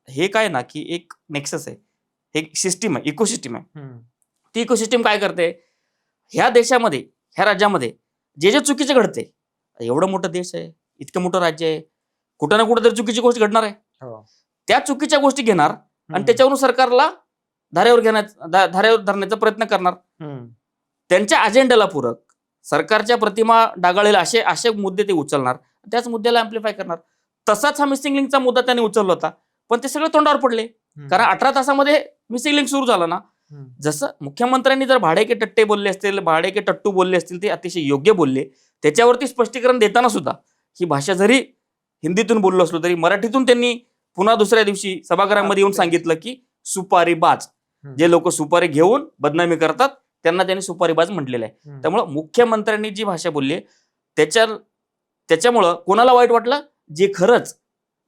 हे काय ना की एक नेक्सस आहे, एक सिस्टीम आहे, इकोसिस्टीम आहे. ती इकोसिस्टीम काय करते, ह्या देशामध्ये, ह्या राज्यामध्ये जे चुकीचे घडते, एवढं मोठं देश आहे, इतकं मोठं राज्य आहे, कुठं ना कुठं तरी चुकीची गोष्ट घडणार आहे. त्या चुकीच्या गोष्टी घेणार आणि त्याच्यावरून सरकारला धारेवर धरण्याचा प्रयत्न करणार. त्यांच्या अजेंड्याला पूरक सरकारच्या प्रतिमा डागाळेल असे मुद्दे ते उचलणार, त्याच मुद्द्याला अँप्लिफाय करणार. तसाच हा मिसिंग लिंकचा मुद्दा त्यांनी उचलला होता, पण ते सगळे तोंडावर पडले. कारण 18 तासामध्ये मिसिंग लिंक सुरू झाला ना. जसं मुख्यमंत्र्यांनी जर भाडे के टट्टे बोलले असतील, भाडे के टट्टू बोलले असतील, ते अतिशय योग्य बोलले. त्याच्यावरती स्पष्टीकरण देताना सुद्धा ही भाषा जरी हिंदीतून बोललो असलो तरी मराठीतून त्यांनी पुन्हा दुसऱ्या दिवशी सभागृहामध्ये येऊन सांगितलं की सुपारीबाज, जे लोक सुपारी घेऊन बदनामी करतात त्यांना त्यांनी सुपारीबाज म्हटलेलं आहे. त्यामुळं मुख्यमंत्र्यांनी जी भाषा बोलली त्याच्यामुळं कोणाला वाईट वाटलं, जे खरंच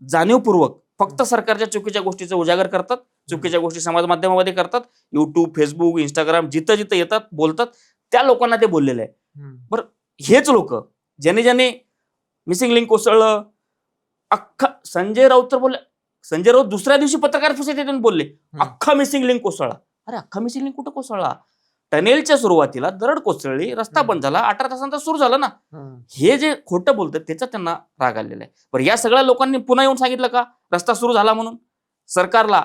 जाणीवपूर्वक फक्त सरकारच्या चुकीच्या गोष्टीचं उजागर करतात चुकीच्या गोष्टी समाज माध्यमामध्ये करतात, युट्यूब, फेसबुक, इंस्टाग्राम, जिथं जिथं येतात बोलतात, त्या लोकांना ते बोललेले आहे. बरं, हेच लोक ज्याने ज्याने मिसिंग लिंक कोसळलं, अख्खा संजय राऊत तर बोलले, संजय राऊत दुसऱ्या दिवशी पत्रकार परिषदेतून बोलले अख्खा मिसिंग लिंक कोसळला. अरे अख्खा मिसिंग लिंक कुठं कोसळला? टनेलच्या सुरुवातीला दरड कोसळली, रस्ता बंद झाला, 18 तासांचा सुरू झाला ना. हे जे खोटं बोलतात त्याचा त्यांना राग आलेला आहे. बरं, या सगळ्या लोकांनी पुन्हा येऊन सांगितलं का रस्ता सुरू झाला म्हणून? सरकारला,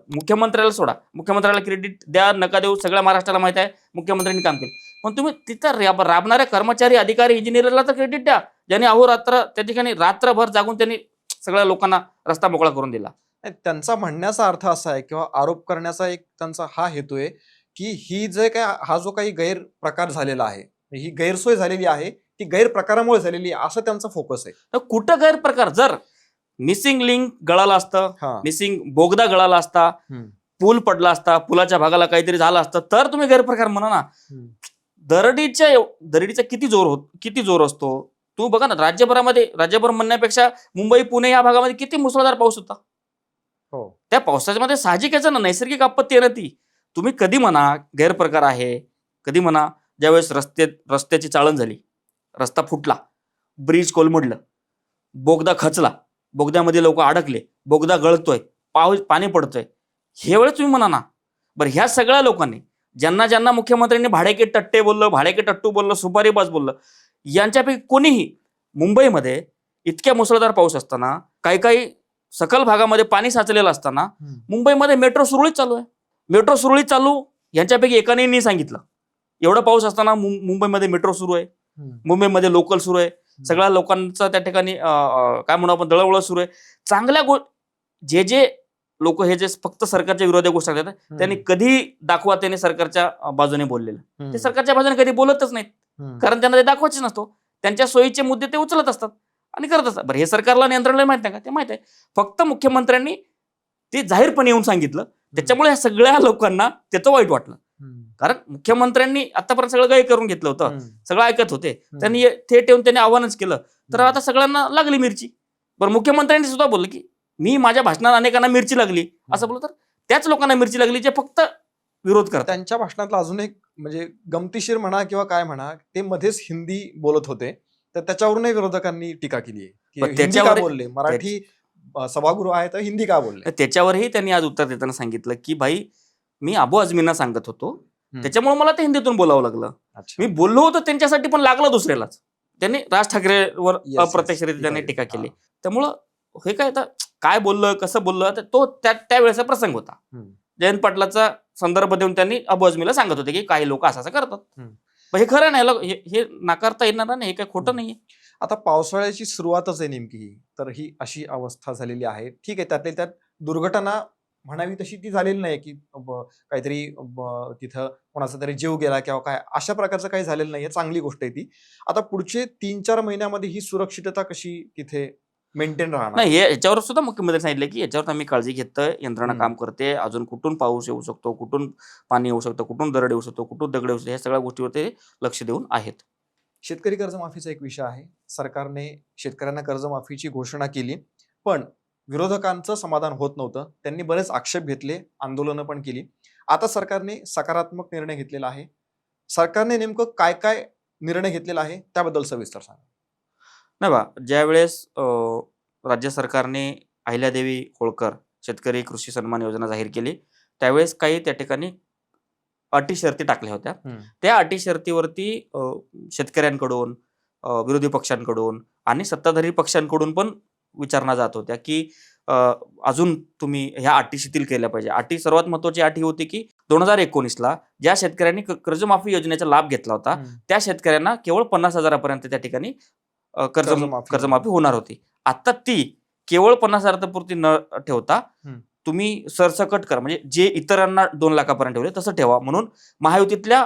मुख्यमंत्र्याला सोडा, मुख्यमंत्र्याला क्रेडिट द्या नका देऊ, सगळ्या महाराष्ट्राला माहित आहे मुख्यमंत्र्यांनी काम केलं, पण तुम्ही तिथं राबणाऱ्या कर्मचारी, अधिकारी, इंजिनियरला तर क्रेडिट द्या, ज्यांनी अहोरात्र त्या ठिकाणी रात्रभर जागून त्यांनी सगळ्या लोकांना रस्ता मोकळा करून दिला. त्यांचा म्हणण्याचा अर्थ असा आहे किंवा आरोप करण्याचा एक त्यांचा हा हेतू आहे की ही जे काय हा जो काही गैरप्रकार झालेला आहे, ही गैरसोय झालेली आहे, ती गैरप्रकारामुळे झालेली आहे, असं त्यांचा फोकस आहे. तर कुठं गैरप्रकार? जर मिसिंग लिंक गळाला असतं, मिसिंग बोगदा गळाला असता, पूल पडला असता, पुलाच्या भागाला काहीतरी झालं असतं, तर तुम्ही गैरप्रकार म्हणा ना. दरडीचा किती जोर असतो? तू बघा ना, राज्यभर म्हणण्यापेक्षा मुंबई, पुणे या भागामध्ये किती मुसळधार पाऊस होता. त्या पावसामध्ये साहजिक याचं ना, नैसर्गिक आपत्ती आहे ना ती. तुम्ही कधी म्हणा गैरप्रकार आहे, कधी म्हणा ज्यावेळेस रस्त्याची चाळण झाली, रस्ता फुटला, ब्रिज कोलमडलं, बोगदा खचला, बोगद्यामध्ये लोक अडकले, बोगदा गळतोय, पाणी पडतोय, हे वेळेस तुम्ही म्हणा ना. बरं, ह्या सगळ्या लोकांनी ज्यांना मुख्यमंत्र्यांनी भाडेके टट्टू बोललं, सुपारीबाज बोललं, यांच्यापैकी कोणीही मुंबईमध्ये इतक्या मुसळधार पाऊस असताना, काही सकल भागामध्ये पाणी साचलेलं असताना मुंबईमध्ये मेट्रो सुरळीत चालू आहे, मेट्रो सुरळीत चालू यांच्यापैकी एकाने नाही सांगितलं. एवढा पाऊस असताना मुंबईमध्ये मेट्रो सुरू आहे, मुंबईमध्ये लोकल सुरू आहे, सगळ्या लोकांचं त्या ठिकाणी काय म्हणू आपण, दळवळ सुरू आहे. चांगल्या जे लोक हे जे फक्त सरकारच्या विरोधी गोष्टी करतात, त्यांनी कधी दाखवा त्यांनी सरकारच्या बाजूने बोललेलं. ते सरकारच्या बाजूने कधी बोलतच नाहीत, कारण त्यांना ते दाखवायचे नसतो. त्यांच्या सोयीचे मुद्दे ते उचलत असतात आणि करत असतात. बरं, हे सरकारला नियंत्रण माहित नाही का? ते माहित आहे. फक्त मुख्यमंत्र्यांनी ते जाहीरपणे येऊन सांगितलं, त्याच्यामुळे ह्या सगळ्या लोकांना त्याचं वाईट वाटलं. कारण मुख्यमंत्र्यांनी आतापर्यंत सगळं काही करून घेतलं होतं, सगळं ऐकत होते, त्यांनी थेट येऊन त्यांनी आव्हानच केलं, तर आता सगळ्यांना लागली मिरची. बरं, मुख्यमंत्र्यांनी सुद्धा बोललं की मी माझ्या भाषणात अनेकांना मिरची लागली असं बोललं, तर त्याच लोकांना मिरची लागली जे फक्त विरोध करतात. त्यांच्या भाषणातला अजून एक म्हणजे गमतीशीर म्हणा किंवा काय म्हणा, ते मध्येच हिंदी बोलत होते, तर त्याच्यावरूनही विरोधकांनी टीका केली आहे की हिंदी का बोलले, मराठी सभागृह आहे तर हिंदी का बोलले. त्याच्यावरही त्यांनी आज उत्तर देताना सांगितलं की भाई, मी अबू आझमींना सांगत होतो, त्याच्यामुळे मला ते हिंदीतून बोलावं लागलं. मी बोललो होतो त्यांच्यासाठी, पण लागलं दुसऱ्यालाच. त्यांनी राज ठाकरेवर अप्रत्यक्षरित्या त्यांनी टीका केली. त्यामुळं हे काय बोललं, कसं बोललं, तो त्यावेळेचा प्रसंग होता. जयंत पाटलाचा संदर्भ देऊन त्यांनी अबू आझमीला सांगत होते की काही लोक असं करतात. हे खरं नाही, हे नाकारता येणार नाही, हे काही खोटं नाहीये. आता पावसाळ्याची सुरुवातच आहे नेमकी, तर ही अशी अवस्था झालेली आहे. ठीक आहे, त्यातल्या त्यात दुर्घटना म्हणावी तशी ती झालेली नाही की काहीतरी तिथं कोणाचा तरी जीव गेला किंवा काय, अशा प्रकारचं काही झालेलं नाहीये, चांगली गोष्ट आहे ती. आता पुढचे 3-4 महिन्यामध्ये ही सुरक्षितता कशी तिथे मेंटेन राहणार? नाही, याच्यावर सुद्धा मुख्यमंत्री सांगितलं की याच्यावर आम्ही काळजी घेतोय, यंत्रणा काम करते, अजून कुठून पाऊस येऊ शकतो, कुठून पाणी येऊ शकतं, कुठून दरड येऊ शकतो, कुठून दगड येऊ शकतो, या सगळ्या गोष्टीवर ते लक्ष देऊन आहेत. शेतकरी कर्जमाफीचा एक विषय आहे. सरकारने शेतकऱ्यांना कर्जमाफीची घोषणा केली, पण विरोधकांचं समाधान होत नव्हतं. त्यांनी बरेच आक्षेप घेतले, आंदोलनं पण केली. आता सरकारने सकारात्मक निर्णय घेतलेला आहे. सरकारने नेमकं काय काय निर्णय घेतलेला आहे त्याबद्दल सविस्तर सांगा. नाही बा, ज्यावेळेस राज्य सरकारने अहिल्यादेवी होळकर शेतकरी कृषी सन्मान योजना जाहीर केली, त्यावेळेस काही त्या ठिकाणी अटी शर्ती टाकल्या होत्या. त्या अटी शर्तीवरती शेतकऱ्यांकडून, विरोधी पक्षांकडून आणि सत्ताधारी पक्षांकडून पण विचारणा जात होत्या की अजून तुम्ही ह्या अटी शिथिल केल्या पाहिजे. अटी, सर्वात महत्वाची अटी होती की 2019ला ज्या शेतकऱ्यांनी कर्जमाफी योजनेचा लाभ घेतला होता, त्या शेतकऱ्यांना केवळ 50,000पर्यंत त्या ठिकाणी कर्जमाफी होणार होती. आता ती केवळ 50,000पुरती न ठेवता तुम्ही सरसकट करा, म्हणजे जे इतरांना 2 लाखापर्यंत ठेवले तसं ठेवा, म्हणून महायुतीतल्या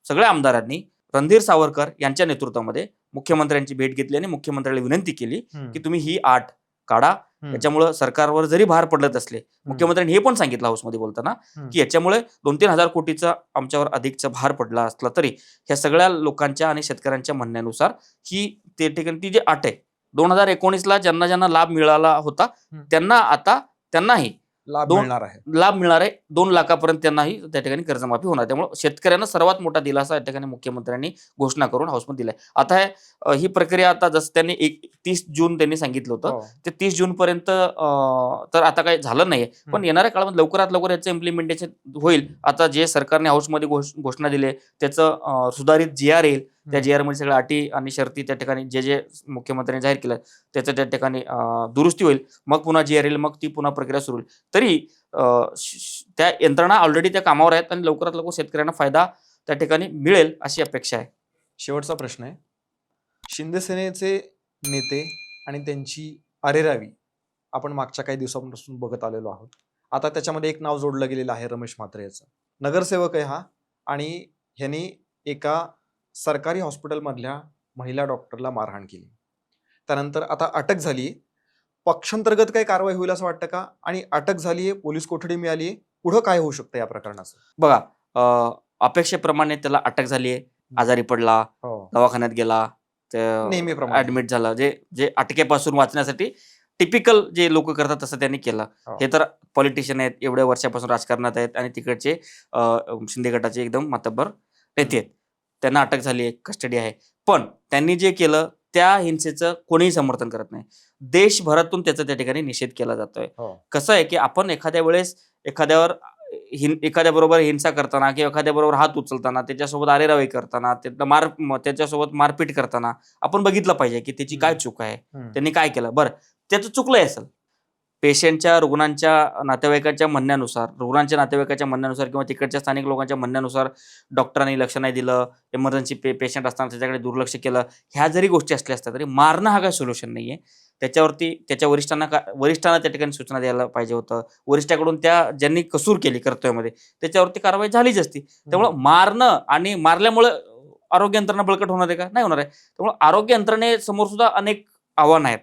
सगळ्या आमदारांनी रणधीर सावरकर यांच्या नेतृत्वामध्ये मुख्यमंत्र्यांची भेट घेतली आणि मुख्यमंत्र्याला विनंती केली की तुम्ही ही अट काढा. याच्यामुळे सरकारवर जरी भार पडत असले, मुख्यमंत्र्यांनी हे पण सांगितलं हाऊसमध्ये बोलताना की याच्यामुळे 2-3 हजार कोटीचा आमच्यावर अधिकचा भार पडला असला तरी ह्या सगळ्या लोकांच्या आणि शेतकऱ्यांच्या म्हणण्यानुसार ही ते ठिकाणी ती जी अट आहे, 2019ला ज्यांना लाभ मिळाला होता त्यांनाही लाभ दोन- मिळणार आहे. लाभ मिळणार आहे. 2 लाखापर्यंत त्यांनाही त्या ठिकाणी कर्जमाफी होणार. त्यामुळे शेतकऱ्यांना सर्वात मोठा दिलासा या ठिकाणी मुख्यमंत्र्यांनी घोषणा करून हाऊसमध्ये दिलाय. आता ही प्रक्रिया आता जसं त्यांनी 30 जून त्यांनी सांगितलं होतं, हो. ते 30 जून पर्यंत तर आता काही झालं नाहीये. पण येणाऱ्या काळामध्ये लवकरात लवकर याचं इम्प्लिमेंटेशन होईल. आता जे सरकारने हाऊसमध्ये घोषणा दिली आहे त्याचं सुधारित GR येईल. त्या GR मध्ये सगळ्या अटी आणि शर्ती त्या ठिकाणी जे मुख्यमंत्र्यांनी जाहीर केलं त्याचं त्या ठिकाणी दुरुस्ती होईल. मग पुन्हा GR येईल, मग ती पुन्हा प्रक्रिया सुरू होईल. तरी त्या यंत्रणा ऑलरेडी त्या कामावर आहेत आणि लवकरात लवकर शेतकऱ्यांना फायदा त्या ठिकाणी मिळेल अशी अपेक्षा आहे. शेवटचा प्रश्न आहे, शिंदे सेनेचे नेते आणि त्यांची अरेरावी आपण मागच्या काही दिवसांपासून बघत आलेलो आहोत. आता त्याच्यामध्ये एक नाव जोडलं गेलेलं आहे रमेश म्हात्रे याचं. नगरसेवक आहे हा, आणि ह्यांनी एका सरकारी हॉस्पिटलमधल्या महिला डॉक्टरला मारहाण केली. त्यानंतर आता अटक झाली. पक्षांतर्गत काही कारवाई होईल असं वाटतं का? आणि अटक झालीये, पोलीस कोठडी मिळाली आहे, पुढं काय होऊ शकतं या प्रकरणाचं? बघा, अपेक्षेप्रमाणे त्याला अटक झाली आहे. आजारी पडला, दवाखान्यात गेला, नेहमीप्रमाणे ऍडमिट झाला. जे अटकेपासून वाचण्यासाठी टिपिकल जे लोक करतात तसं त्यांनी केलं. हे तर पॉलिटिशियन आहेत, एवढ्या वर्षापासून राजकारणात आहेत आणि तिकडचे शिंदे गटाचे एकदम मातब्बर नेते आहेत. त्यांना अटक झाली आहे, कस्टडी आहे. पण त्यांनी जे केलं त्या हिंसेचं कोणीही समर्थन करत नाही. देशभरातून त्याचा त्या ठिकाणी निषेध केला जातोय. कसं आहे की आपण एखाद्या वेळेस एखाद्या बरोबर हिंसा करताना किंवा एखाद्या बरोबर हात उचलताना, त्याच्यासोबत अरेरावी करताना, त्याच्यासोबत मारपीट करताना आपण बघितलं पाहिजे की त्याची काय चूक आहे, त्यांनी काय केलं. बरं, त्याचं चुकलंय असेल, पेशंटच्या रुग्णांच्या नातेवाईकांच्या म्हणण्यानुसार किंवा तिकडच्या स्थानिक लोकांच्या म्हणण्यानुसार डॉक्टरांनी लक्ष नाही दिलं, इमर्जन्सी पेशंट असताना त्याच्याकडे दुर्लक्ष केलं, ह्या जरी गोष्टी असल्या असतात तरी मारणं हा काय सोल्युशन नाहीये. त्याच्यावरती त्याच्या वरिष्ठांना त्या ठिकाणी सूचना द्यायला पाहिजे होतं. वरिष्ठाकडून ज्यांनी कसूर केली कर्तव्यामध्ये त्याच्यावरती कारवाई झालीच असती. त्यामुळं मारणं आणि मारल्यामुळे आरोग्य यंत्रणा बळकट होणार आहे का? नाही होणार आहे. त्यामुळे आरोग्य यंत्रणेसमोर सुद्धा अनेक आव्हानं आहेत.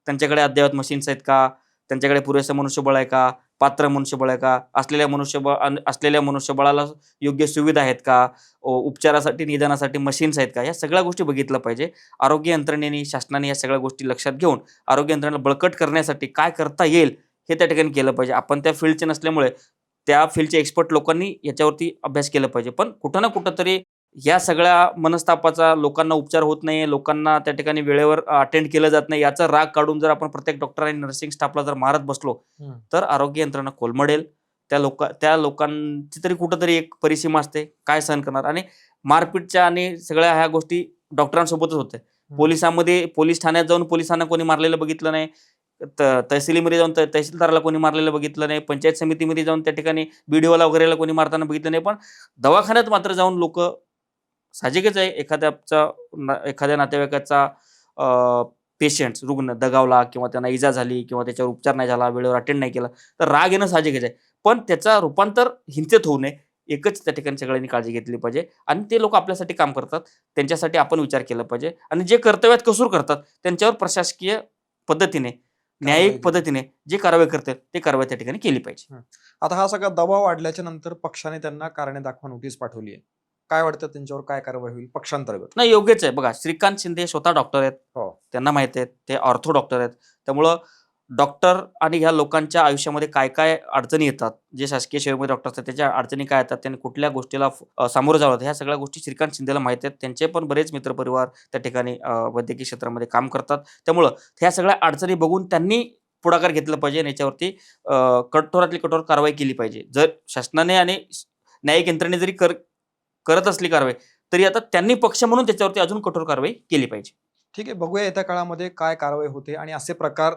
त्यांच्याकडे अद्ययावत मशीन्स आहेत का? त्यांच्याकडे पुरेसं मनुष्यबळ आहे का? पात्र मनुष्यबळ आहे का? असलेल्या मनुष्यबळाला योग्य सुविधा आहेत का? उपचारासाठी, निदानासाठी मशीन्स आहेत का? या सगळ्या गोष्टी बघितलं पाहिजे. आरोग्य यंत्रणेने, शासनाने या सगळ्या गोष्टी लक्षात घेऊन आरोग्य यंत्रणेला बळकट करण्यासाठी काय करता येईल हे त्या ठिकाणी केलं पाहिजे. आपण त्या फील्डचे नसल्यामुळे त्या फील्डचे एक्सपर्ट लोकांनी याच्यावरती अभ्यास केला पाहिजे. पण कुठं ना कुठं तरी या सगळ्या मनस्तापाचा, लोकांना उपचार होत नाही, लोकांना त्या ठिकाणी वेळेवर अटेंड केलं जात नाही, याचा राग काढून जर आपण प्रत्येक डॉक्टर आणि नर्सिंग स्टाफला जर मारत बसलो तर आरोग्य यंत्रणा कोलमडेल. त्या लोकांची तरी कुठंतरी एक परिसीमा असते, काय सहन करणार. आणि मारपीटच्या आणि सगळ्या ह्या गोष्टी डॉक्टरांसोबतच होते. पोलीस ठाण्यात जाऊन पोलिसांना कोणी मारलेलं बघितलं नाही, तहसीलीमध्ये जाऊन तहसीलदाराला कोणी मारलेलं बघितलं नाही, पंचायत समितीमध्ये जाऊन त्या ठिकाणी BDOला वगैरेला कोणी मारताना बघितलं नाही. पण दवाखान्यात मात्र जाऊन लोक, साहजिकच आहे, एखाद्या नातेवाईकाचा पेशंट रुग्ण दगावला किंवा त्यांना इजा झाली किंवा त्याच्यावर उपचार नाही झाला, वेळेवर अटेंड नाही केला तर राग येणं साहजिकच आहे. पण त्याचा रूपांतर हिंसेत होऊ नये एकच त्या ठिकाणी सगळ्यांनी काळजी घेतली पाहिजे. आणि ते लोक आपल्यासाठी काम करतात, त्यांच्यासाठी आपण विचार केला पाहिजे. आणि जे कर्तव्यात कसूर करतात त्यांच्यावर प्रशासकीय पद्धतीने, न्यायिक पद्धतीने जे कारवाई करतात ते कारवाई त्या ठिकाणी केली पाहिजे. आता हा सगळा दबाव वाढल्याच्या नंतर पक्षाने त्यांना कारणे दाखवा नोटीस पाठवली आहे. काय वाटतं, त्यांच्यावर काय कारवाई होईल पक्षांतर्गत? नाही, योग्यच आहे. बघा, श्रीकांत शिंदे स्वतः डॉक्टर आहेत, त्यांना माहिती आहेत, ते ऑर्थो डॉक्टर आहेत. त्यामुळं डॉक्टर आणि ह्या लोकांच्या आयुष्यामध्ये काय काय अडचणी येतात, जे शासकीय सेवेमध्ये डॉक्टर असतात त्याच्या अडचणी काय येतात, त्यांनी कुठल्या गोष्टीला सामोरं जावं लागतं, ह्या सगळ्या गोष्टी श्रीकांत शिंदेला माहिती आहेत. त्यांचे पण बरेच मित्रपरिवार त्या ठिकाणी वैद्यकीय क्षेत्रामध्ये काम करतात. त्यामुळं ह्या सगळ्या अडचणी बघून त्यांनी पुढाकार घेतला पाहिजे आणि याच्यावरती कठोरातली कठोर कारवाई केली पाहिजे. जर शासनाने आणि न्यायिक यंत्रणेने जरी करत असली कारवाई तरी आता त्यांनी पक्ष म्हणून त्याच्यावरती अजून कठोर कारवाई केली पाहिजे. ठीक आहे, बघूया येत्या काळामध्ये काय कारवाई होते आणि असे प्रकार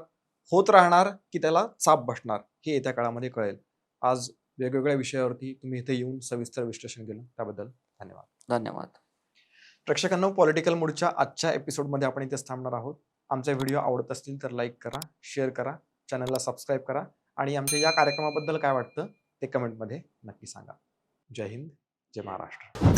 होत राहणार की त्याला चाप बसणार हे येत्या काळामध्ये कळेल. आज वेगवेगळ्या विषयावरती तुम्ही इथे येऊन सविस्तर विश्लेषण केलं त्याबद्दल धन्यवाद. धन्यवाद. प्रेक्षकांनो, पॉलिटिकल मूडच्या आजच्या एपिसोडमध्ये आपण इथेच थांबणार आहोत. आमचे व्हिडिओ आवडत असतील तर लाईक करा, शेअर करा, चॅनलला सबस्क्राईब करा आणि आमच्या या कार्यक्रमाबद्दल काय वाटतं ते कमेंटमध्ये नक्की सांगा. जय हिंद, जय महाराष्ट्र.